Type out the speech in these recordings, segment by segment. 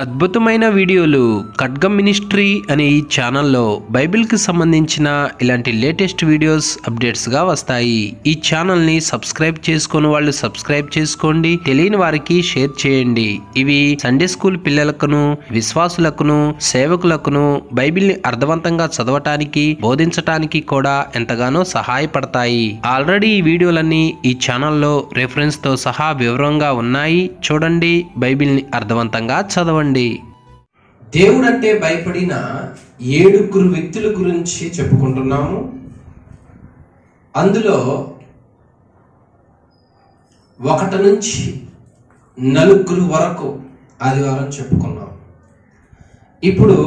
అద్భుతమైన వీడియోలు ఖడ్గం మినిస్ట్రీ అనే ఈ ఛానల్లో బైబిల్కి సంబంధించిన ఇలాంటి లేటెస్ట్ వీడియోస్ అప్డేట్స్గా వస్తాయి. ఈ ఛానల్ని సబ్స్క్రైబ్ చేసుకుని వాళ్ళు సబ్స్క్రైబ్ చేసుకోండి, తెలియని వారికి షేర్ చేయండి. ఇవి సండే స్కూల్ పిల్లలకును, విశ్వాసులకును, సేవకులకును బైబిల్ని అర్థవంతంగా చదవటానికి, బోధించటానికి కూడా ఎంతగానో సహాయపడతాయి. ఆల్రెడీ ఈ వీడియోలన్నీ ఈ ఛానల్లో రెఫరెన్స్తో సహా వివరంగా ఉన్నాయి. చూడండి, బైబిల్ని అర్థవంతంగా చదవండి. దేవుడంటే భయపడిన 7 వ్యక్తుల గురించి చెప్పుకుంటున్నాము. అందులో 1 నుంచి 4 వరకు ఆదివారం చెప్పుకున్నాం. ఇప్పుడు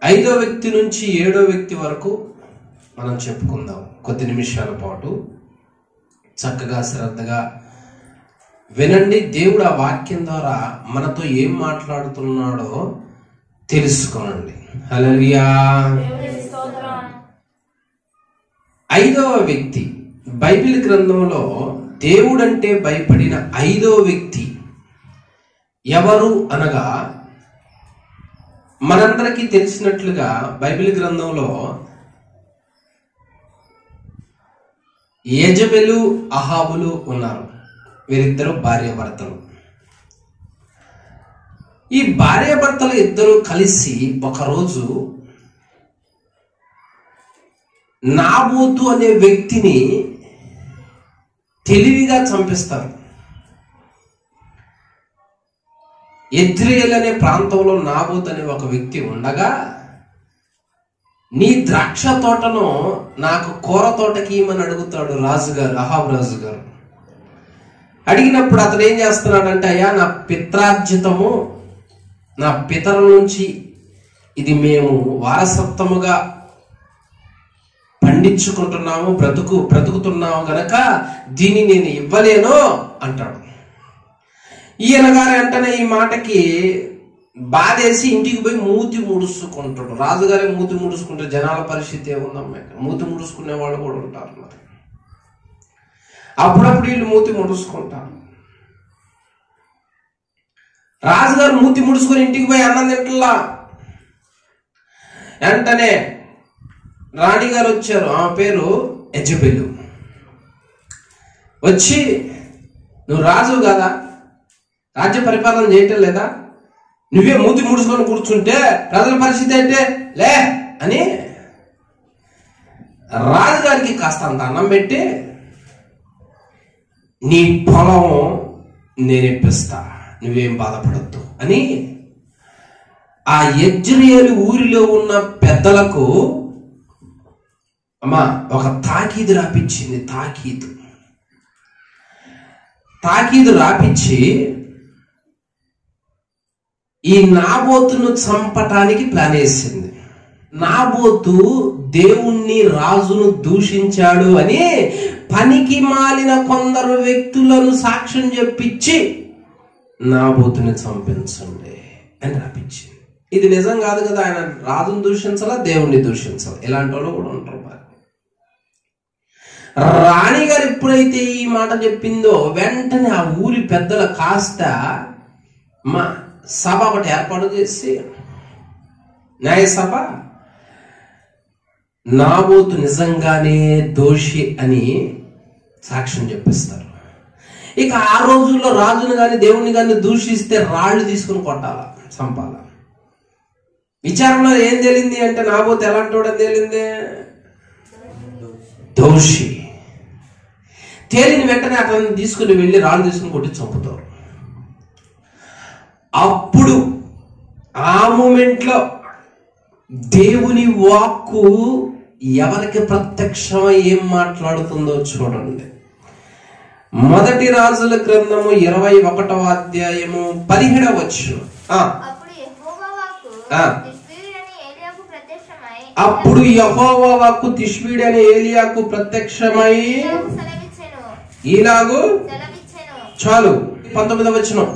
5వ వ్యక్తి నుంచి 7వ వ్యక్తి వరకు మనం చెప్పుకుందాం. కొద్ది నిమిషాల పాటు చక్కగా శ్రద్ధగా వినండి. దేవుడు ఆ వాక్యం ద్వారా మనతో ఏం మాట్లాడుతున్నాడో తెలుసుకోనండి. హల్లెలూయా. 5వ వ్యక్తి బైబిల్ గ్రంథంలో దేవుడంటే భయపడిన 5వ వ్యక్తి ఎవరు అనగా, మనందరికీ తెలిసినట్లుగా బైబిల్ గ్రంథంలో యెజబెలు, అహాబులు ఉన్నారు. వీరిద్దరు భార్యాభర్తలు. ఈ భార్యాభర్తలు ఇద్దరు కలిసి ఒకరోజు నాబోతు అనే వ్యక్తిని తెలివిగా చంపిస్తారు. యెజ్రెయేల్ అనే ప్రాంతంలో నాబోతు అనే ఒక వ్యక్తి ఉండగా, నీ ద్రాక్ష తోటను నాకు కూర తోటకి ఇమ్మని అడుగుతాడు రాజుగారు, అహాబ్ రాజు గారు. అడిగినప్పుడు అతను ఏం చేస్తున్నాడంటే, అయ్యా నా పిత్రార్జితము, నా పితరుల నుంచి ఇది మేము వారసత్వముగా పండించుకుంటున్నాము, బ్రతుకుతున్నాము గనక దీన్ని నేను ఇవ్వలేను అంటాడు. ఈయన గారు వెంటనే ఈ మాటకి బాధేసి ఇంటికి పోయి మూతి ముడుచుకుంటాడు. రాజుగారే మూతి ముడుచుకుంటే జనాల పరిస్థితి ఏముందమ్మా? మూతి ముడుచుకునే వాళ్ళు కూడా ఉంటారు. మరి అప్పుడప్పుడు వీళ్ళు మూతి ముడుచుకుంటారు. రాజుగారు మూతి ముడుచుకొని ఇంటికి పోయి అన్నం తింటలా. వెంటనే రాణిగారు వచ్చారు. ఆమె పేరు యెజబెలు. వచ్చి, నువ్వు రాజు కదా, రాజ్య పరిపాలన చేయటం లేదా, నువ్వే మూతి ముడుచుకొని కూర్చుంటే ప్రజల పరిస్థితి అంటే లే అని రాజుగారికి కాస్త అంత అన్నం పెట్టి, నీ పొలం నేను ఇప్పిస్తా, నువ్వేం బాధపడద్దు అని ఆ యెజ్రెయేలు ఊరిలో ఉన్న పెద్దలకు అమ్మా ఒక తాకీదు రాపించింది. తాకీదు రాపించి ఈ నాబోతును చంపటానికి ప్లాన్ వేసింది. నాబోతు దేవుణ్ణి, రాజును దూషించాడు అని పనికి మాలిన కొందరు వ్యక్తులను సాక్ష్యం చెప్పించి నాబోతుని చంపించండి అని రాపించింది. ఇది నిజం కాదు కదా. ఆయన రాజును దూషించాలా, దేవుణ్ణి దూషించాలా? ఇలాంటి వాళ్ళు కూడా ఉంటారు. రాణిగారు ఎప్పుడైతే ఈ మాట చెప్పిందో వెంటనే ఆ ఊరి పెద్దలు కాస్త మా సభ ఒకటి ఏర్పాటు చేసి, న్యాయసభ, నాబోతు నిజంగానే దోషి అని సాక్ష్యం చెప్పిస్తారు. ఇక ఆ రోజుల్లో రాజును గాని దేవుణ్ణి గాని దూషిస్తే రాళ్లు తీసుకుని కొట్టాల, చంపాల. విచారణలో ఏం తేలింది అంటే నాబోతు ఎలాంటి వాడని తేలింది, దోషి. తేలిన వెంటనే అతన్ని తీసుకుని వెళ్ళి రాళ్ళు తీసుకుని కొట్టి చంపుతారు. అప్పుడు ఆ మూమెంట్లో దేవుని వాక్కు ఎవరికి ప్రత్యక్షమై ఏం మాట్లాడుతుందో చూడండి. మొదటి రాజుల గ్రంథము 21వ అధ్యాయము 17వ వచనం. అప్పుడు యెహోవా వాక్కు తిష్బీడి అనే ఏలియాకు ప్రత్యక్షమై ఇలాగు, చాలు 19వ వచనం.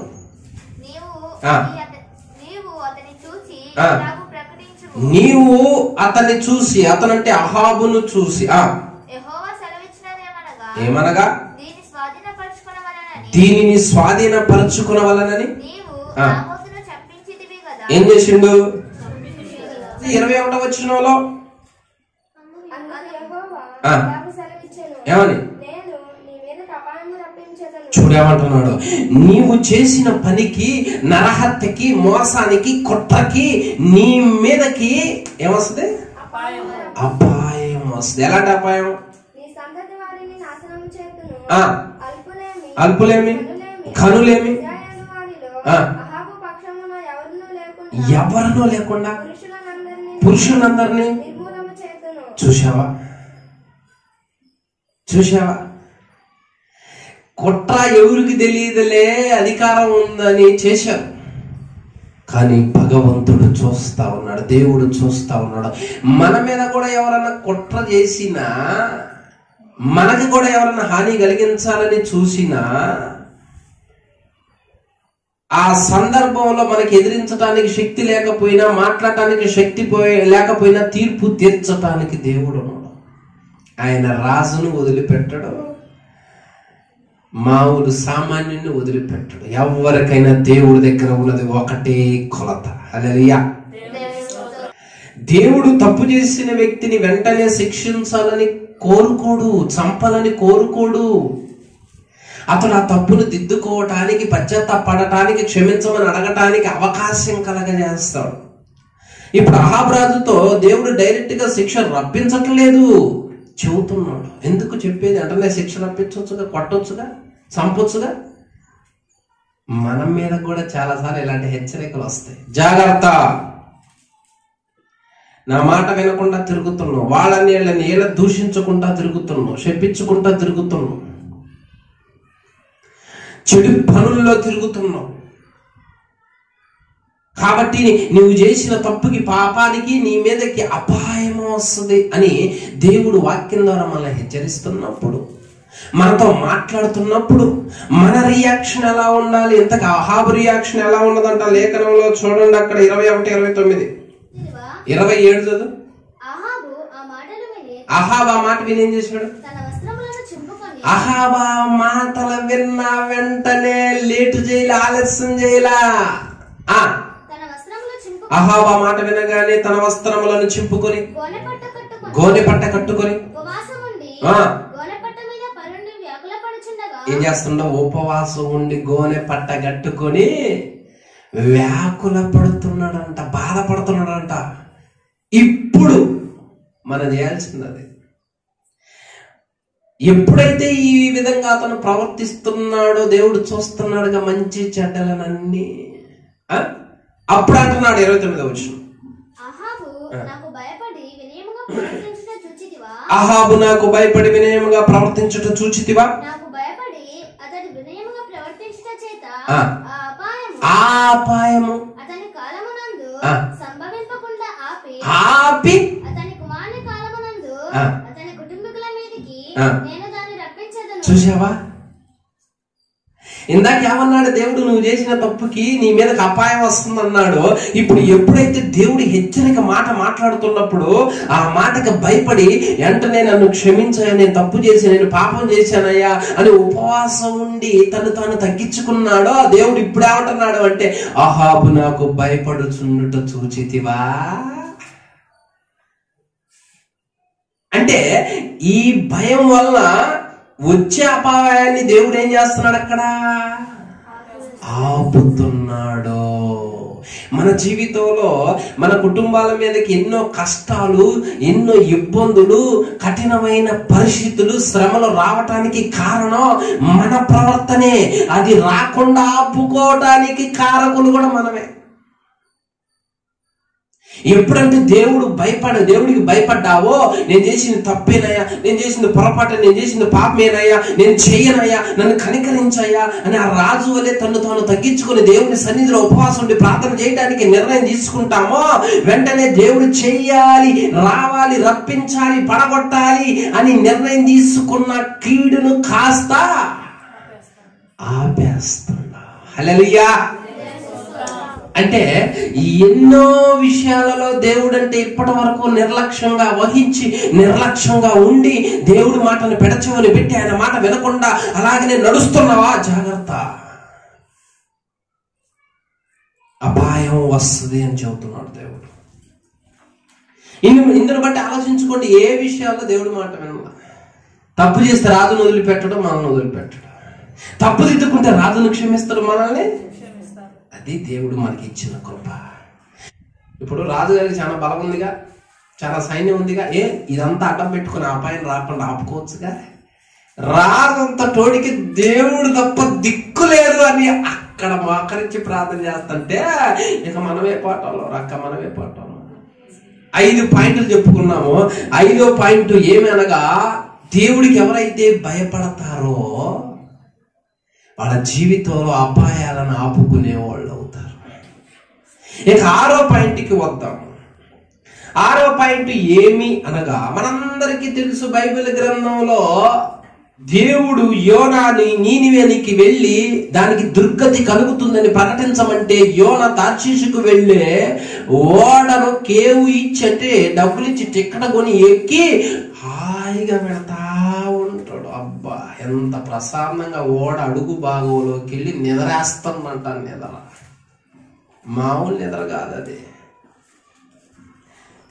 నీవు అతన్ని చూసి, అతనంటే అహాబును చూసి ఏమనగా దీనిని స్వాధీనపరచుకొనవలనని ఏం చేసిండు? 21వ వచనంలో ఏమని చూడేమంటున్నాడు? నీవు చేసిన పనికి, నరహత్యకి, మోసానికి, కుట్రకి నీ మీదకి ఏమొస్తుంది? అపాయం వస్తుంది. ఎలాంటి అపాయం? అల్పులేమి, కనులేమి, ఎవరినో లేకుండా పురుషులందరినీ చూసావా? కుట్ర ఎవరికి తెలియదులే, అధికారం ఉందని చేశారు. కానీ భగవంతుడు చూస్తా ఉన్నాడు, దేవుడు చూస్తా ఉన్నాడు. మన మీద కూడా ఎవరన్నా కుట్ర చేసినా, మనకి కూడా ఎవరన్నా హాని కలిగించాలని చూసినా, ఆ సందర్భంలో మనకి ఎదిరించడానికి శక్తి లేకపోయినా, మాట్లాడటానికి శక్తి లేకపోయినా, తీర్పు తీర్చటానికి దేవుడు ఉన్నాడు. ఆయన రాజును వదిలిపెట్టడు, మామూలు సామాన్యుని వదిలిపెట్టడు. ఎవరికైనా దేవుడి దగ్గర ఉన్నది ఒకటే కొలత. హల్లెలూయా. దేవుడు తప్పు చేసిన వ్యక్తిని వెంటనే శిక్షించాలని కోరుకోడు, చంపాలని కోరుకోడు. అతను ఆ తప్పును దిద్దుకోవటానికి, పశ్చాత్తాపడటానికి, క్షమించమని అడగటానికి అవకాశం కలగజేస్తాడు. ఇప్పుడు అహాబు రాజుతో దేవుడు డైరెక్ట్ గా శిక్ష రప్పించట్లేదు, చెబుతున్నాడు. ఎందుకు చెప్పేది? అంటే శిక్ష రప్పించవచ్చుగా, కొట్టొచ్చుగా, చంపొచ్చుగా. మన మీద కూడా చాలాసార్లు ఇలాంటి హెచ్చరికలు వస్తాయి. జాగ్రత్త, నా మాట వినకుండా తిరుగుతున్నావు, వాళ్ళని వీళ్ళని దూషించకుండా తిరుగుతున్నావు, శపించుకుంటా తిరుగుతున్నావు, చెడు పనుల్లో తిరుగుతున్నావు. కాబట్టి నువ్వు చేసిన తప్పుకి, పాపానికి నీ మీదకి అపాయం వస్తుంది అని దేవుడు వాక్యం ద్వారా మనల్ని హెచ్చరిస్తున్నప్పుడు, మనతో మాట్లాడుతున్నప్పుడు మన రియాక్షన్ ఎలా ఉండాలి? ఇంతకు అహాబు రియాక్షన్ ఎలా ఉన్నదంట లేఖనంలో చూడండి. అక్కడ 21, 29, 27 చదువు. అహాబు ఆ మాట విని ఏం చేశాడు? అహాబు ఆ మాటలు విన్న వెంటనే లేటు చేయలే, ఆలస్యం చేయలా. అహాబు ఆ మాట వినగానే తన వస్త్రములను చింపుకొని, గోనె పట్ట కట్టుకొని ఏం చేస్తుండో? ఉపవాసం ఉండి గోనె పట్ట కట్టుకొని వ్యాకుల పడుతున్నాడంట, బాధపడుతున్నాడంట. ఇప్పుడు మనం చేయాల్సింది ఎప్పుడైతే ఈ విధంగా అతను ప్రవర్తిస్తున్నాడో దేవుడు చూస్తున్నాడుగా మంచి చెడ్డలనన్నీ. అప్పుడు అంటున్నాడు 29వ వచనం, అహాబు నాకు భయపడి వినయముగా ప్రవర్తించుట చూచితివా? ఆ అపాయము ఆపి చూసావా? ఇందాక ఏమన్నాడు దేవుడు? నువ్వు చేసిన తప్పుకి నీ మీదకి అపాయం వస్తుంది అన్నాడు. ఇప్పుడు ఎప్పుడైతే దేవుడు హెచ్చరిక మాట మాట్లాడుతున్నప్పుడు ఆ మాటకు భయపడి వెంటనే నన్ను క్షమించాయా, నేను తప్పు చేసి, నేను పాపం చేశానయ్యా అని ఉపవాసం ఉండి తను తాను తగ్గించుకున్నాడో ఆ దేవుడు ఇప్పుడు ఏమంటున్నాడు అంటే, అహాబు నాకు భయపడుచుండుట చూచితివా? అంటే ఈ భయం వల్ల వచ్చే అపాయాన్ని దేవుడు ఏం చేస్తున్నాడు? అక్కడ ఆపుతున్నాడు. మన జీవితంలో, మన కుటుంబాల మీదకి ఎన్నో కష్టాలు, ఎన్నో ఇబ్బందులు, కఠినమైన పరిస్థితులు, శ్రమలు రావటానికి కారణం మన ప్రవర్తనే. అది రాకుండా ఆపుకోవటానికి కారకులు కూడా మనమే. ఎప్పుడంటే దేవుడికి భయపడ్డావో, నేను చేసింది తప్పేనయ్యా, నేను చేసింది పొరపాటు, నేను చేసింది పాపమేనయ్యా, నేను చెయ్యనయ్యా, నన్ను కనికరించయ్యా అని ఆ రాజు వలె తను తాను తగ్గించుకుని దేవుని సన్నిధిలో ఉపవాసం ఉండి ప్రార్థన చేయడానికి నిర్ణయం తీసుకుంటామో, వెంటనే దేవుడు చెయ్యాలి, రావాలి, రప్పించాలి, పడగొట్టాలి అని నిర్ణయం తీసుకున్న కీడును కాస్త ఆపేస్తున్నా. హల్లెలూయా. అంటే ఎన్నో విషయాలలో దేవుడు అంటే ఇప్పటి వరకు నిర్లక్ష్యంగా వహించి, నిర్లక్ష్యంగా ఉండి, దేవుడి మాటను పెడచెవిని పెట్టి ఆయన మాట వినకుండా అలాగనే నడుస్తున్నావా? జాగ్రత్త. అపాయం వస్తుంది అని చెబుతున్నాడు దేవుడు. ఇందును బట్టి ఆలోచించుకోండి, ఏ విషయాల్లో దేవుడి మాట వినాల. తప్పు చేస్తే రాజును వదిలిపెట్టడం, మనల్ని వదిలిపెట్టడం. తప్పు దిద్దుకుంటే రాజును క్షమిస్తాడు, మనల్ని. అది దేవుడు మనకి ఇచ్చిన కృప. ఇప్పుడు రాజుగారికి చాలా బలం ఉందిగా, చాలా సైన్యం ఉందిగా. ఇదంతా అడ్డం పెట్టుకుని అపాయం రాకుండా ఆపుకోవచ్చుగా. రాజంత తోడికి దేవుడు తప్ప దిక్కు లేదు అని అక్కడ మోకరించి ప్రార్థన చేస్తుంటే ఇక మనమే పాఠంలో రక్క, మనమే పాఠంలో. 5 పాయింట్లు చెప్పుకున్నాము. 5వ పాయింట్ ఏమి అనగా, దేవుడికి ఎవరైతే భయపడతారో వాళ్ళ జీవితంలో అపాయాలను ఆపుకునే వాళ్ళు అవుతారు. ఇక 6వ పాయింట్కి వద్దాం. 6వ పాయింట్ ఏమి అనగా, మనందరికీ తెలుసు బైబిల్ గ్రంథంలో దేవుడు యోనాని నీనివేనికి వెళ్ళి దానికి దుర్గతి కలుగుతుందని ప్రకటించమంటే యోన తార్షీషుకు వెళ్ళే ఓడను కేవు ఇచ్చంటే డబ్బులు ఇచ్చి టిక్కెట్ కొని ఎక్కి హాయిగా వెళతా ఉంటాడు. అబ్బా, ఎంత ప్రశాంతంగా ఓడ అడుగు భాగంలోకి వెళ్ళి నిద్రేస్తానంట. నిద్ర మామూలు నిద్ర కాదు అది.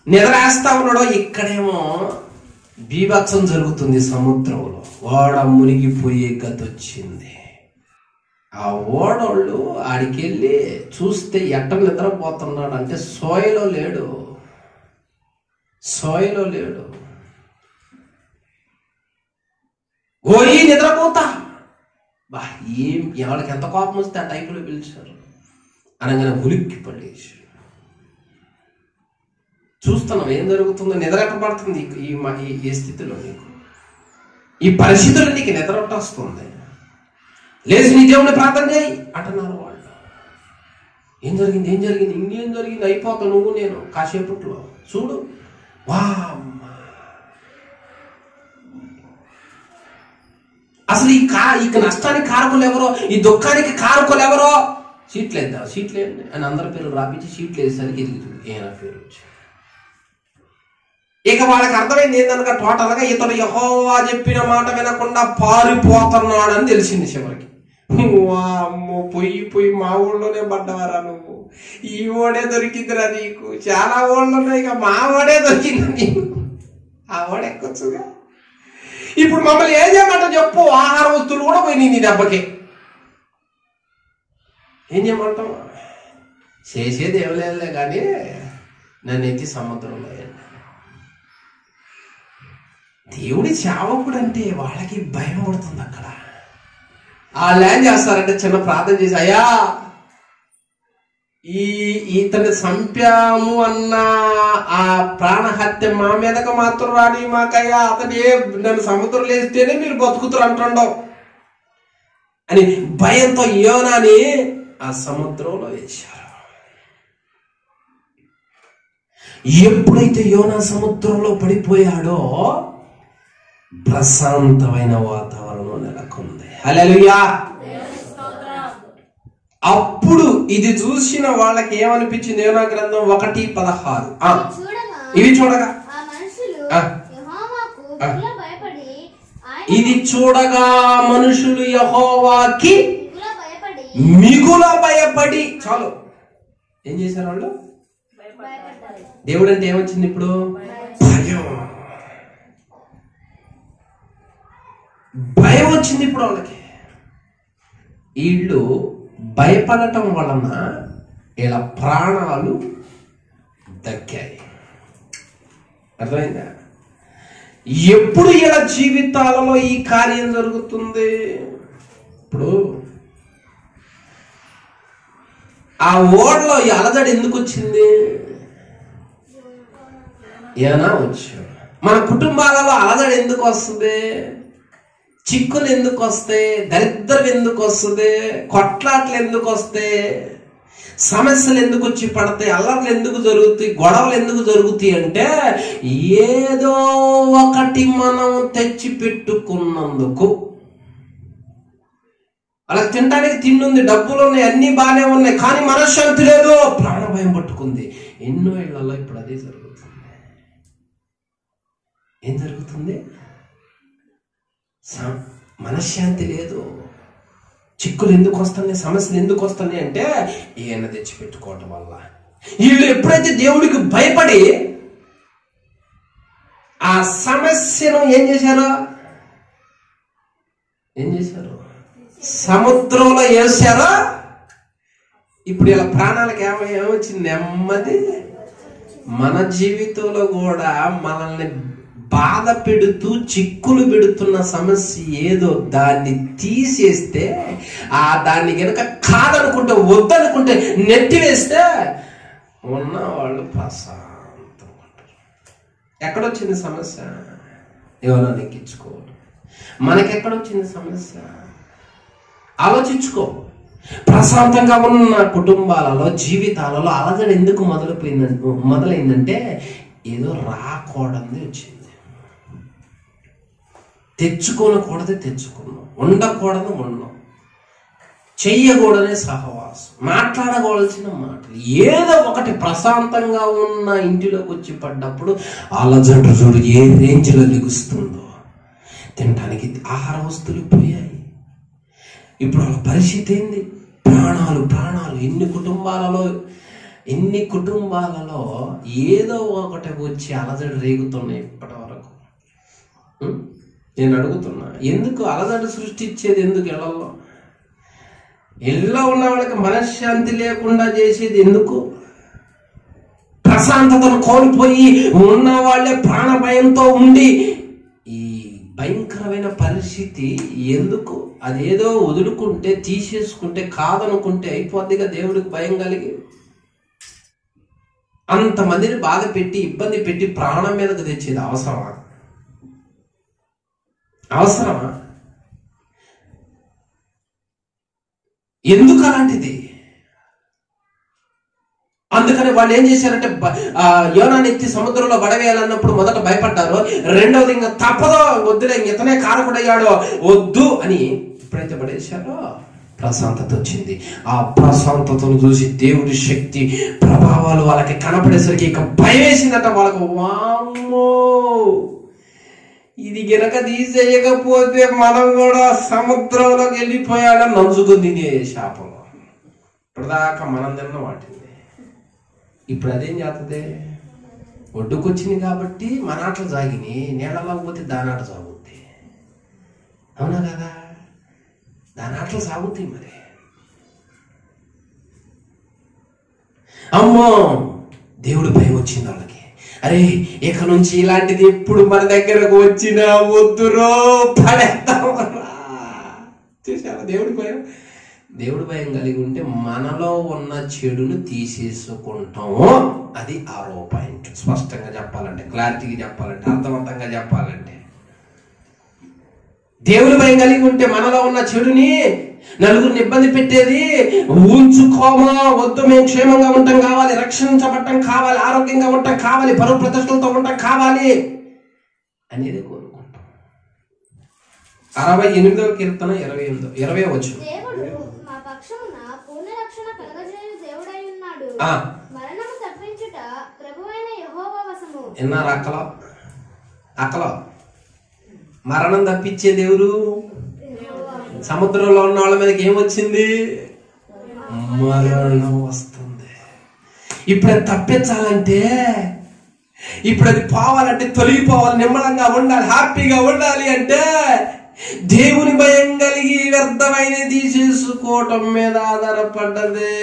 నిద్రేస్తా ఉన్నాడో, ఇక్కడేమో బీభత్సం జరుగుతుంది సముద్రంలో. ఓడ మునిగిపోయే గతి వచ్చింది. ఆ ఓడోళ్ళు ఆడికెళ్ళి చూస్తే ఎట్ట నిద్రపోతున్నాడు అంటే సోయలో లేడు, సోయలో లేడు. ఓయి నిద్రపోతా బా, ఎవరికి ఎంత కోపం వస్తే ఆ టైపులో పిలిచారు అనగానే ఉలిక్కి పడేసి చూస్తున్నాం ఏం జరుగుతుందో. నిద్ర ఎట్ట పడుతుంది ఈ స్థితిలో, నీకు ఈ పరిస్థితుల్లో నీకు నిద్ర వస్తుంది. లేచి నీ దేవుని ప్రార్థన చేయి అంటున్నారు వాళ్ళు. ఏం జరిగింది, ఏం జరిగింది, ఇంకేం జరిగింది, అయిపోతావు నువ్వు నేను కాసేపట్లో చూడు. వా, అసలు ఈ నష్టానికి కారకులు ఎవరో, ఈ దుఃఖానికి కారకులు ఎవరో, సీట్లు వేద్దాం, సీట్లు వేయండి అని అందరి పేర్లు రాపించి సీట్లు వేసేసరికి ఎదుగుతుంది ఏనా పేరు వచ్చి. ఇక వాళ్ళకి అర్థమైంది ఏందనక, టోటల్గా ఇతడు యెహోవా చెప్పిన మాట వినకుండా పారిపోతున్నాడు అని తెలిసింది చివరికి. అమ్మో, పొయ్యి మా ఊళ్ళోనే పడ్డవారా నువ్వు, ఈ ఓడే దొరికిందిరా నీకు, చాలా ఊళ్ళో ఉన్నాయి, ఇక మా ఓడే దొరికింది నీకు, ఆ ఓడ ఎక్కొచ్చుగా. ఇప్పుడు మమ్మల్ని ఏం చేయమంట చెప్పు, ఆహార వస్తువులు కూడా పోయినాయి నీ దెబ్బకి, ఏం చేయమంటావు? చేసేది ఏం లేదులే కానీ నన్ను ఎత్తి సముద్రంలో వేయండి. దేవుడి సేవకుడు అంటే వాళ్ళకి భయం పడుతుంది. అక్కడ వాళ్ళు ఏం చేస్తారంటే చిన్న ప్రార్థన చేసి, అయ్యా ఇతన్ని చంపాము అన్న ఆ ప్రాణహత్య మా మీదకి మాత్రం రాని మాకయ్యా, అతని నన్ను సముద్రంలో వేస్తేనే మీరు బతుకుతారు అంటుండవు అని భయంతో యోనాని ఆ సముద్రంలో వేశారు. ఎప్పుడైతే యోనా సముద్రంలో పడిపోయాడో ప్రశాంతమైన వాతావరణం నెలకొంది. హల్లెలూయా. అప్పుడు ఇది చూసిన వాళ్ళకి ఏమనిపించింది? యోనా గ్రంథం 1:16. ఇవి చూడగా ఇది చూడగా మనుషులు యెహోవాకి మిగుల భయపడి, చాలు ఏం చేశారు వాళ్ళు? దేవుడు అంటే ఏమొచ్చింది ఇప్పుడు? భయం. భయం వచ్చింది ఇప్పుడు వాళ్ళకి. వీళ్ళు భయపడటం వలన ఇలా ప్రాణాలు దక్కాయి. అర్థమైందా? ఎప్పుడు ఇలా జీవితాలలో ఈ కార్యం జరుగుతుంది? ఇప్పుడు ఆ ఓడలో ఈ అలజడి ఎందుకు వచ్చింది? ఏమైనా వచ్చాడు. మన కుటుంబాలలో అలజడి ఎందుకు వస్తుంది? చిక్కులు ఎందుకు వస్తాయి? దరిద్రం ఎందుకు వస్తుంది? కొట్లాట్లు ఎందుకు వస్తాయి? సమస్యలు ఎందుకు వచ్చి పడతాయి? అల్లర్లు ఎందుకు జరుగుతాయి? గొడవలు ఎందుకు జరుగుతాయి అంటే ఏదో ఒకటి మనం తెచ్చి పెట్టుకున్నందుకు. వాళ్ళకి తినడానికి తిండి ఉంది, డబ్బులు ఉన్నాయి, అన్ని బాగానే ఉన్నాయి, కానీ మనశ్శాంతి లేదు, ప్రాణభయం పట్టుకుంది. ఎన్నో ఇళ్లలో ఇప్పుడు అదే జరుగుతుంది. ఏం జరుగుతుంది? మనశ్శాంతి లేదు, చిక్కులు ఎందుకు వస్తున్నాయి, సమస్యలు ఎందుకు వస్తున్నాయి అంటే ఈయన తెచ్చిపెట్టుకోవటం వల్ల. వీళ్ళు ఎప్పుడైతే దేవుడికి భయపడి ఆ సమస్యను ఏం చేశారు, సముద్రంలో వేసారో, ఇప్పుడు ఇలా ప్రాణాలకు ఏమొచ్చింది, నెమ్మది. మన జీవితంలో కూడా మనల్ని బాధ పెడుతూ చిక్కులు పెడుతున్న సమస్య ఏదో దాన్ని తీసేస్తే, దాన్ని కనుక కాదనుకుంటే, వద్దనుకుంటే, నెట్టివేస్తే ఉన్నవాళ్ళు ప్రశాంతంగా ఉంటారు. ఎక్కడొచ్చింది సమస్య? ఎవరో నెక్కించుకోవాలి. మనకెక్కడొచ్చింది సమస్య? ఆలోచించుకో. ప్రశాంతంగా ఉన్న కుటుంబాలలో, జీవితాలలో అలజడి ఎందుకు మొదలైందంటే ఏదో రాకూడదు వచ్చింది. తెచ్చుకోనకూడదు తెచ్చుకున్నాం, ఉండకూడదు ఉన్నాం, చెయ్యకూడదే సహవాసం, మాట్లాడకూడాల్సిన మాటలు ఏదో ఒకటి. ప్రశాంతంగా ఉన్న ఇంటిలోకి వచ్చి పడ్డప్పుడు అలజడు చూడు ఏ రేంజ్లో లిగుస్తుందో. తినడానికి ఆహార వస్తువులు పోయాయి. ఇప్పుడు వాళ్ళ పరిస్థితి ఏంది? ప్రాణాలు. ఎన్ని కుటుంబాలలో ఏదో ఒకటి వచ్చి అలజడి రేగుతున్నాయి ఇప్పటి వరకు. నేను అడుగుతున్నా, ఎందుకు అలజడి సృష్టించేది? ఎందుకు ఇళ్ళలో ఉన్న వాళ్ళకి మనశ్శాంతి లేకుండా చేసేది ఎందుకు? ప్రశాంతతను కోల్పోయి ఉన్న వాళ్ళే ప్రాణ భయంతో ఉండి ఈ భయంకరమైన పరిస్థితి ఎందుకు? అదేదో వదులుకుంటే, తీసేసుకుంటే, కాదనుకుంటే అయిపోద్దిగా. దేవుడికి భయం కలిగి అంతమందిని బాధ పెట్టి, ఇబ్బంది పెట్టి, ప్రాణం మీదకు తెచ్చేది అవసరమా? ఎందుకు అలాంటిది? అందుకని వాళ్ళు ఏం చేశారంటే, యోనాని ఎత్తి సముద్రంలో పడవేయాలన్నప్పుడు మొదట భయపడ్డారు. రెండవది ఇంకా తప్పదో, వద్దులే, ఇతనే కారకుడయ్యాడో, వద్దు అని ఎప్పుడైతే పడేశారో ప్రశాంతత వచ్చింది. ఆ ప్రశాంతతను చూసి దేవుడి శక్తి ప్రభావాలు వాళ్ళకి కనపడేసరికి ఇక భయం వేసిందట వాళ్ళకు. వామ్మో, ఇది గనక తీసేయకపోతే మనం కూడా సముద్రంలోకి వెళ్ళిపోయాడని నంచుకుంది శాపం. ఇప్పటిదాకా మనం తిన్న వాటిని ఇప్పుడు అదేం చేస్తుంది? ఒడ్డుకొచ్చింది కాబట్టి మన ఆటలు సాగిని, నీళ్ళలో పోతే దాని ఆట సాగుద్ది. అవునా కదా? దాని ఆటలు సాగుతాయి. మరి అమ్మో, దేవుడు భయం వచ్చింది వాళ్ళకి. అరే, ఇక నుంచి ఇలాంటిది ఎప్పుడు మన దగ్గరకు వచ్చినా వద్దురో, పడేద్దామరా. చూసావా దేవుడి భయం కలిగి ఉంటే మనలో ఉన్న చెడును తీసేసుకుంటాము. అది 6వ పాయింట్. స్పష్టంగా చెప్పాలంటే, క్లారిటీగా చెప్పాలంటే, అర్థవంతంగా చెప్పాలంటే, దేవుడి భయం కలిగి ఉంటే మనలో ఉన్న చెడుని, నలుగురిని ఇబ్బంది పెట్టేది ఉంచుకోమా, వద్దు, మేము క్షేమంగా ఉండటం కావాలి, రక్షించబడటం కావాలి, ఆరోగ్యంగా ఉండటం కావాలి, పరువు ప్రతిష్టలతో ఉండటం కావాలి అనేది కోరుకుంటాం. 68వ కీర్తన 20వ వచనం. ఎన్నారు? అక్కలో మరణం తప్పించే దేవుడు. సముద్రంలో ఉన్న వాళ్ళ మీదకి ఏమొచ్చింది? మరణం వస్తుంది. ఇప్పుడు అది తప్పించాలంటే, ఇప్పుడు అది పోవాలంటే, తొలగిపోవాలి, నిమ్మలంగా ఉండాలి, హ్యాపీగా ఉండాలి అంటే దేవుని భయం కలిగి వ్యర్థమైన తీసేసుకోవటం మీద ఆధారపడ్డదే.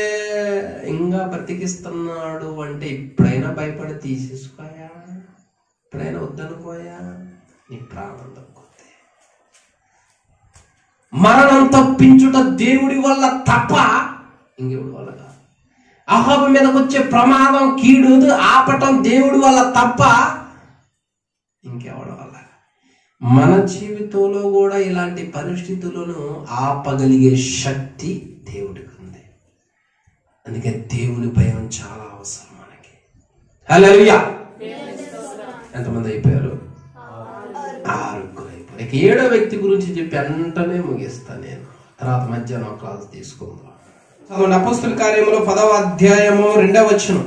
ఇంకా బ్రతికిస్తున్నాడు అంటే ఇప్పుడైనా భయపడి తీసేసుకోయా, ఇప్పుడైనా వద్దనుకోయా, నీ ప్రాణం తక్కువే. మరణం తప్పించుట దేవుడి వల్ల తప్ప ఇంకెవడి వల్ల కాదు. అహాబు మీదకి వచ్చే ప్రమాదం, కీడు ఆపటం దేవుడి వల్ల తప్ప ఇంకెవడి వల్ల. మన జీవితంలో కూడా ఇలాంటి పరిస్థితులను ఆపగలిగే శక్తి దేవుడికి ఉంది. అందుకే దేవుని భయం చాలా అవసరం మనకి. హల్లెలూయా. ఎంతమంది అయిపోయారు? 6 అయిపోయారు. ఇక 7వ వ్యక్తి గురించి చెప్పి వెంటనే ముగిస్తాను నేను. తర్వాత మధ్యాహ్నం క్లాస్ తీసుకుందాం. చదవండి. అపోస్తల కార్యములు 10వ అధ్యాయము 2వ వచనం.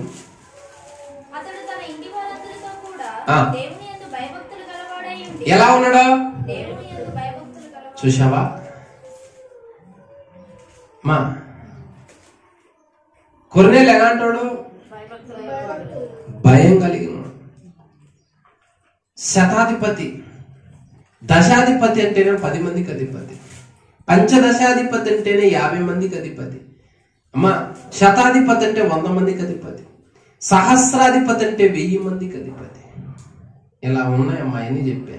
ఎలా ఉన్నాడా? చూసావా? మా కొర్నేలు ఎలాంటాడు? భయం కలిగిన శతాధిపతి. దశాధిపతి అంటేనే 10 మందికి అధిపతి. పంచదశాధిపతి అంటేనే 50 మందికి అధిపతి. అమ్మా శతాధిపతి అంటే 100 మందికి అధిపతి. సహస్రాధిపతి అంటే 1000 మందికి అధిపతి. ఇలా ఉన్నాయమ్మా అని చెప్పా.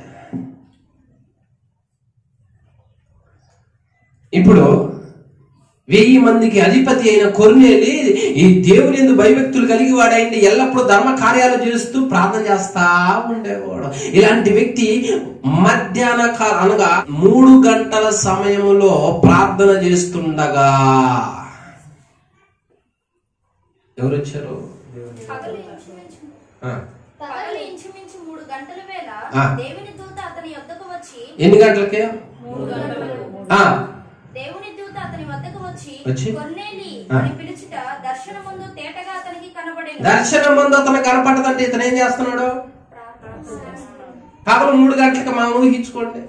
ఇప్పుడు 1000 మందికి అధిపతి అయిన కొర్నేలి ఈ దేవుని యందు భయభక్తులు కలిగి వాడైంది. ఎల్లప్పుడూ ధర్మ కార్యాలు చేస్తూ ప్రార్థన చేస్తా ఉండేవాడు. ఇలాంటి వ్యక్తి మధ్యాహ్న అనగా 3 గంటల సమయంలో ప్రార్థన చేస్తుండగా ఎవరు వచ్చారు? ఎన్ని గంటలకే? దర్శనం ముందు అతను కనపడదంటే ఇతను ఏం చేస్తున్నాడు? పగలు 3 గంటలకి మనం ఊహించుకోండి.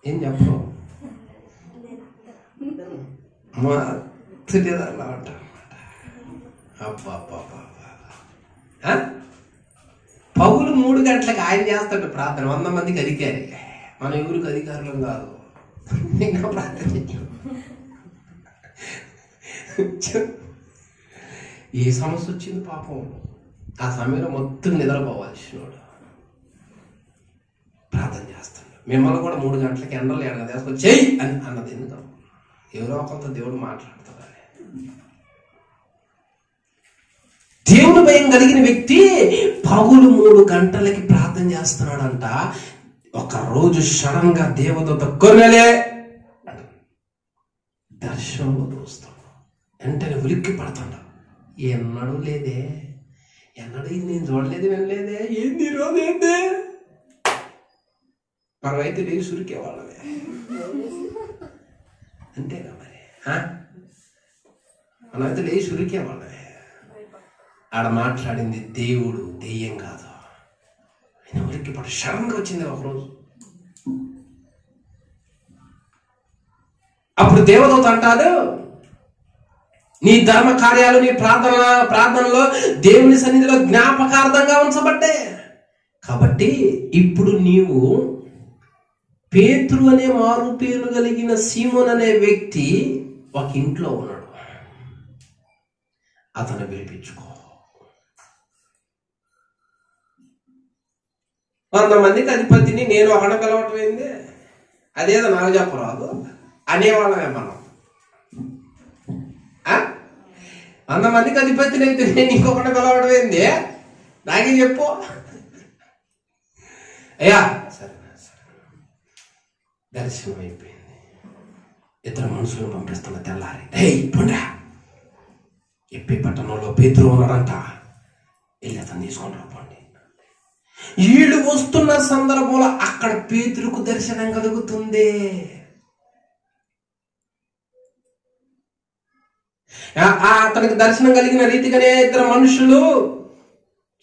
ఏం చెప్పు పగులు 3 గంటలకు ఆయన చేస్తాడు ప్రార్థన. 100 మందికి అధికారి. మన ఎవరికి అధికారులం కాదు. ఇంకా ప్రార్థన ఏ సమస్య వచ్చింది పాపం. ఆ సమయంలో మొత్తం నిద్రపోవాల్సినోడు ప్రార్థన చేస్తాడు. మిమ్మల్ని కూడా 3 గంటలకి ఎండలు ఎడగా తీసుకొని చెయ్యి అని అన్నది ఎందుకు? ఎవరో కొంత దేవుడు మాట్లాడుతున్నాడు. దేవుని భయం కలిగిన వ్యక్తి పగులు 3 గంటలకి ప్రార్థన చేస్తున్నాడంట. ఒక రోజు సడన్ గా దేవదూత కొర్నేలే దర్శనంలో చూస్తాడు. వెంటనే ఉలిక్కి పడతాడు. ఎన్నడూ లేదే, ఎన్నడూ ఇది నేను చూడలేదు, వినలేదే, ఏంది ఈరోజు ఏంది? మనమైతే లేచి సురికేవాళ్ళమే అంతేగా మరి. మనమైతే లేచి సురికేవాళ్ళమే. ఆడ మాట్లాడింది దేవుడు, దెయ్యం కాదు. ఆయన ఉలిక్కి పడి సడన్గా వచ్చింది ఒకరోజు. అప్పుడు దేవదూత అంటాడు, నీ ధర్మ కార్యాలు, నీ ప్రార్థనలో దేవుని సన్నిధిలో జ్ఞాపకార్థంగా ఉంచబడ్డాయి. కాబట్టి ఇప్పుడు నీవు పేతురు అనే మారు పేరు కలిగిన సీమోన్ అనే వ్యక్తి ఒక ఇంట్లో ఉన్నాడు. అతను పిలిపించుకో. 100 మందికి అధిపతిని నేను ఒకడ పిలవటం ఏంది? అదేదో నాకు చెప్పరాదు అనేవాళ్ళమే మనం. 100 మందికి అధిపతిని అయితే నేను ఇంకొకటి పిలవడం ఏంది? నాకే చెప్పు అయ్యా. సరే దర్శనం అయిపోయింది. 2 మనుషులను పంపిస్తున్న తెల్లారి, పండ్రా ఎప్పి పట్టణంలో పేతురు ఉన్నాడంట, వెళ్ళి అతను తీసుకొని రాపండి. వీళ్ళు వస్తున్న సందర్భంలో అక్కడ పేతురుకు దర్శనం కలుగుతుంది. అతనికి దర్శనం కలిగిన రీతిగానే 2 మనుషులు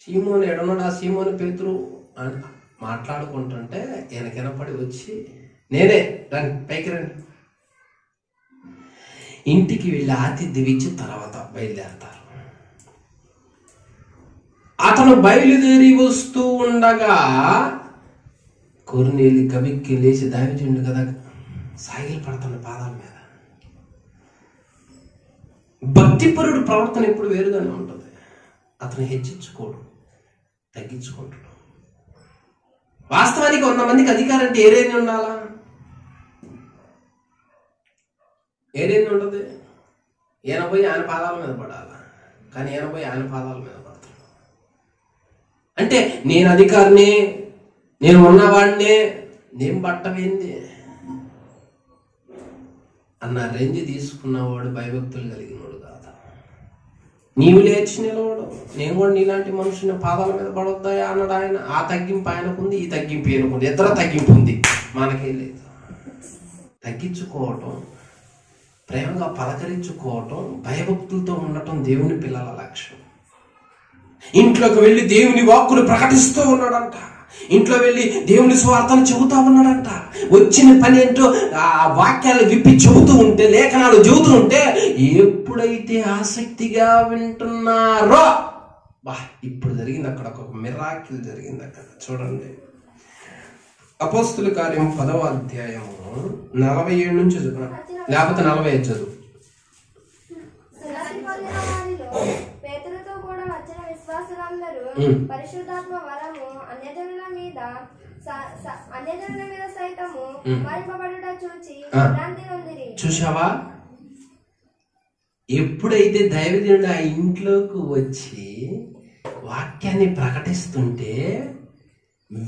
సీమోను ఎడన్నాడు, ఆ సీమోను పేతురు అని మాట్లాడుకుంటుంటే ఈయన కినపడి వచ్చి, నేనే రండి పైకి రండి. ఇంటికి వెళ్ళి ఆతిథ్యం ఇచ్చి తర్వాత బయలుదేరతారు. అతను బయలుదేరి వస్తూ ఉండగా కొర్నేలి కవిక్కి లేచి దైవజనుడు కదా సాగిలు పడుతున్న పాదాల మీద. భక్తిపరుడు ప్రవర్తన ఎప్పుడు వేరుగానే ఉంటుంది. అతను హెచ్చించుకోడు, తగ్గించుకుంటాడు. వాస్తవానికి 100 మందికి అధికారం అంటే ఏ రేంజ్ ఉండాలా? ఏ రేంజ్ ఉంటుంది? ఈయన పోయి ఆయన పాదాల మీద పడాలా, కానీ ఈయన పోయి ఆయన పాదాల మీద పడతాడు. అంటే నేను అధికారిని, నేను ఉన్నవాడిని, నేను పట్టవేంది అన్న రేంజ్ తీసుకున్నవాడు భయభక్తులు కలిగినవాడు కాదు. నీవు లేచి నిలవడు, నేను కూడా నీలాంటి మనుషుని పాదాల మీద పడొద్దా అన్నాడు ఆయన. ఆ తగ్గింపు ఆయనకుంది, ఈ తగ్గింపు ఈయనకుంది. ఇద్దరు తగ్గింపు ఉంది, మనకే లేదు. తగ్గించుకోవటం, ప్రేమగా పలకరించుకోవటం, భయభక్తులతో ఉండటం దేవుని పిల్లల లక్ష్యం. ఇంట్లోకి వెళ్ళి దేవుని వాక్కులు ప్రకటిస్తూ ఉన్నాడంట. ఇంట్లో వెళ్ళి దేవుని స్వార్థను చెబుతా ఉన్నాడంట. వచ్చిన పని ఏంటో ఆ వాక్యాలు విప్పి చెబుతూ ఉంటే, లేఖనాలు చెబుతూ ఉంటే ఎప్పుడైతే ఆసక్తిగా వింటున్నారో ఇప్పుడు జరిగింది అక్కడ ఒక మిరాకిల్ జరిగింది అక్కడ. చూడండి, అపోస్తుల కార్యం 10వ అధ్యాయము 47 నుంచి లేకపోతే 45 చదువు. పేతురుతో కూడా వచ్చిన విశ్వాసులందరూ పరిశుద్ధాత్మ వరము అన్యజనుల మీద సైతము మరింపబడుట చూచి భ్రాంతి నొందిరి. చూసావా, ఎప్పుడైతే దైవజనుడు ఆ ఇంట్లోకి వచ్చి వాక్యాన్ని ప్రకటిస్తుంటే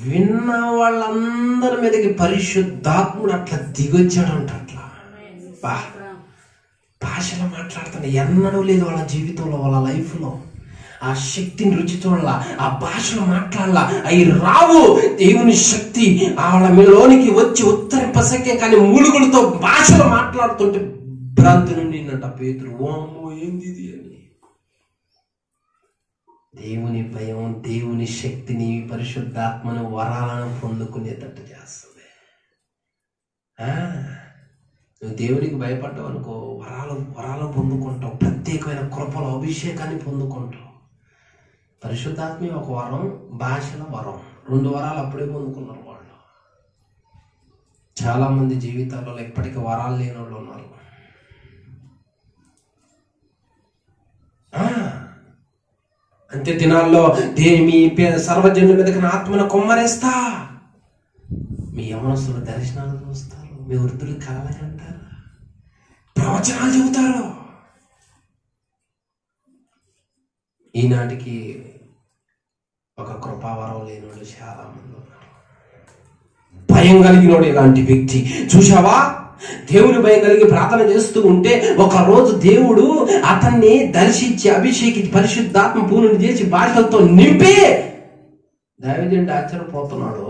విన్న వాళ్ళందరి మీదకి పరిశుద్ధాత్ముడు అట్లా దిగొచ్చాడంట. అట్లా భాషలో మాట్లాడుతున్నా ఎన్నడూ లేదు వాళ్ళ జీవితంలో, వాళ్ళ లైఫ్లో. ఆ శక్తిని రుచి చూడాల, ఆ భాషలో మాట్లాడాల. అవి రావు, దేవుని శక్తి వాళ్ళ మీలోనికి వచ్చి ఉత్తరింపసక్యం. కానీ మూలుగులతో భాషలో మాట్లాడుతుంటే భ్రాంతి నుండి నిన్నట పేతురు, ఓమ్మో ఏంది ఇది అని. దేవుని భయం దేవుని శక్తిని, పరిశుద్ధాత్మను, వరాలను పొందుకునేటట్టు చేస్తుంది. నువ్వు దేవునికి భయపడ్డావు అనుకో, వరాలు పొందుకుంటావు, ప్రత్యేకమైన కృపల అభిషేకాన్ని పొందుకుంటావు. పరిశుద్ధాత్మ ఒక వరం, భాషల వరం, 2 వరాలు అప్పుడే పొందుకున్నారు వాళ్ళు. చాలా మంది జీవితాలలో ఇప్పటికీ వరాలు లేని వాళ్ళు ఉన్నారు. అంతే దినాల్లో మీ సర్వజనుల మీదకి నా ఆత్మను కొమ్మరేస్తా, మీ యవనస్తులు దర్శనాలు చూస్తారు, మీ వృద్ధులు కలలకంటారు, ప్రవచనాలు చెబుతారు. ఈనాటికి ఒక కృపావరం లేనోడు చాలా మంది ఉన్నారు. భయం కలిగినోడు ఇలాంటి వ్యక్తి. చూసావా, దేవుని భయం కలిగి ప్రార్థన చేస్తూ ఉంటే ఒక రోజు దేవుడు అతన్ని దర్శించి అభిషేకించి పరిశుద్ధాత్మ పూర్ణుని చేసి భాషలతో నింపి దైవజనుడు ఆశ్చర్యపోతున్నాడు.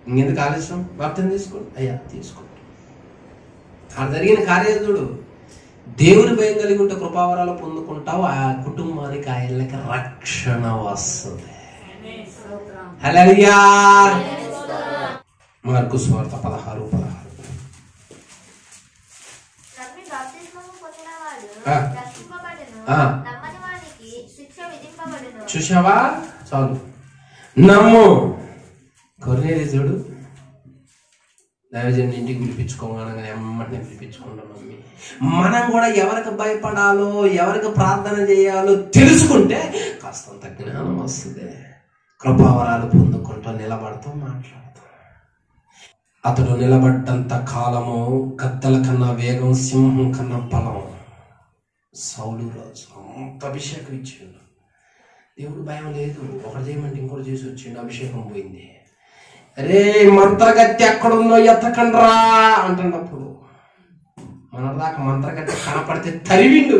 ఇంకెందుకు ఆలస్యం, ప్రార్థన తీసుకోండి అయ్యా, తీసుకోండి. అక్కడ జరిగిన కార్యాలు చూడు. దేవుని భయం కలిగి ఉంటే కృపావరాలు పొందుకుంటావు, ఆ కుటుంబానికి ఆ ఇళ్ళకి రక్షణ వస్తుంది. హల్లెలూయా. మార్కు సువార్త 16:16. చూసావా, చాలు నమ్ము. కొర్నేలి చూడు, దైవజనుడి ఇంటికి పిలిపించుకోగానే ఎమ్మటిని పిలిపించుకుంటాం. మమ్మీ మనం కూడా ఎవరికి భయపడాలో, ఎవరికి ప్రార్థన చేయాలో తెలుసుకుంటే కాస్తంత జ్ఞానం వస్తుంది. కృపావరాలు పొందుకుంటూ నిలబడతాం, మాట్లాడతాం. అతడు నిలబడ్డంత కాలము గద్దల కన్నా వేగం, సింహం కన్నా బలం. సౌలు రాజు అంత అభిషేకం ఇచ్చిండు. దేవుడు భయం లేదు, ఒకటి చేయమంటే ఇంకోటి చేసి వచ్చిండు, అభిషేకం పోయింది. అరే మంత్రగత్తి ఎక్కడుందో ఎత్తకండ్రా అంటున్నప్పుడు మన దాకా మంత్రగత్తి కనపడితే తరివిండు.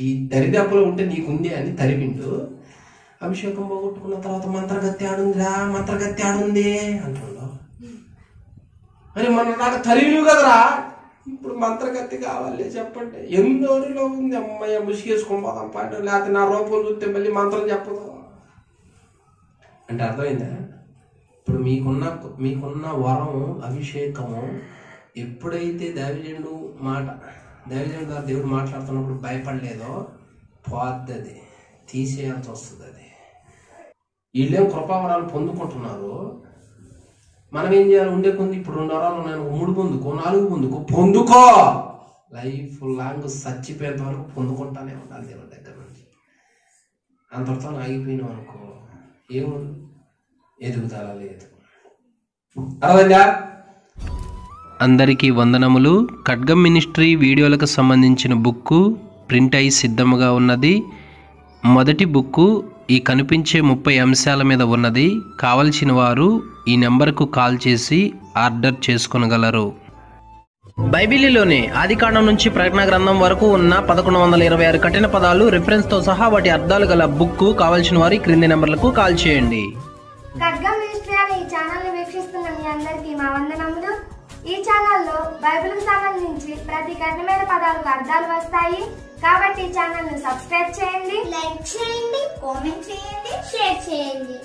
ఈ దరిదాపులో ఉంటే నీకుంది అని తరివిండు. అభిషేకం పోగొట్టుకున్న తర్వాత మంత్రగత్తి ఆడుందిరా, మంత్రగత్తి ఆడుంది అంటుండో. మరి మన దాకా తరివిను కదరా, ఇప్పుడు మంత్రగత్తి కావాలి చెప్పండి. ఎన్నోరిలో ఉంది, అమ్మాయి ముసుగేసుకొని పోదాం పాట, లేకపోతే నా రూపం చూస్తే మళ్ళీ మంత్రం చెప్పదు అంటే అర్థమైందా? ఇప్పుడు మీకున్న వరం, అభిషేకము ఎప్పుడైతే దైవజనుడు ద్వారా దేవుడు మాట్లాడుతున్నప్పుడు భయపడలేదో పోద్దది, తీసేయాల్సి వస్తుంది. అది వీళ్ళేం కృపావరాలు పొందుకుంటున్నారు, మనం ఏం చేయాలి? ఉండే కొంది ఇప్పుడు 2 వరాలు ఉన్నాయి, 3 పొందుకో, 4 పొందుకో, పొందుకో. లైఫ్ లాంగ్ చచ్చిపోయేంత వరకు పొందుకుంటానే ఉండాలి దేవుడి దగ్గర నుంచి. అంతటితో ఆగిపోయినాం అనుకో, ఏమో ఎదుగుదల లేదు. అర్థంగా? అందరికీ వందనములు. ఖడ్గం మినిస్ట్రీ వీడియోలకు సంబంధించిన బుక్కు ప్రింట్ అయి సిద్ధముగా ఉన్నది. మొదటి బుక్కు ఈ కనిపించే 30 అంశాల మీద ఉన్నది. కావలసిన వారు ఈ నెంబర్కు కాల్ చేసి ఆర్డర్ చేసుకొనగలరు. బైబిల్లోనే ఆదికాండం నుంచి ప్రకటన గ్రంథం వరకు ఉన్న 1126 కఠిన పదాలు రిఫరెన్స్తో సహా వాటి అర్థాలు గల బుక్కు కావలసిన వారు క్రింది నెంబర్లకు కాల్ చేయండి. ఖడ్గం మినిస్ట్రీ అనే ఈ ఛానల్ ని వీక్షిస్తున్న మీ అందరికీ మా వందనములు. ఈ ఛానల్లో బైబిల్ కు సంబంధించి ప్రతి కఠినమైన పదాలకు అర్థాలు వస్తాయి. కాబట్టి ఈ ఛానల్ ను సబ్స్క్రైబ్ చేయండి, లైక్ చేయండి, కామెంట్ చేయండి, షేర్ చేయండి.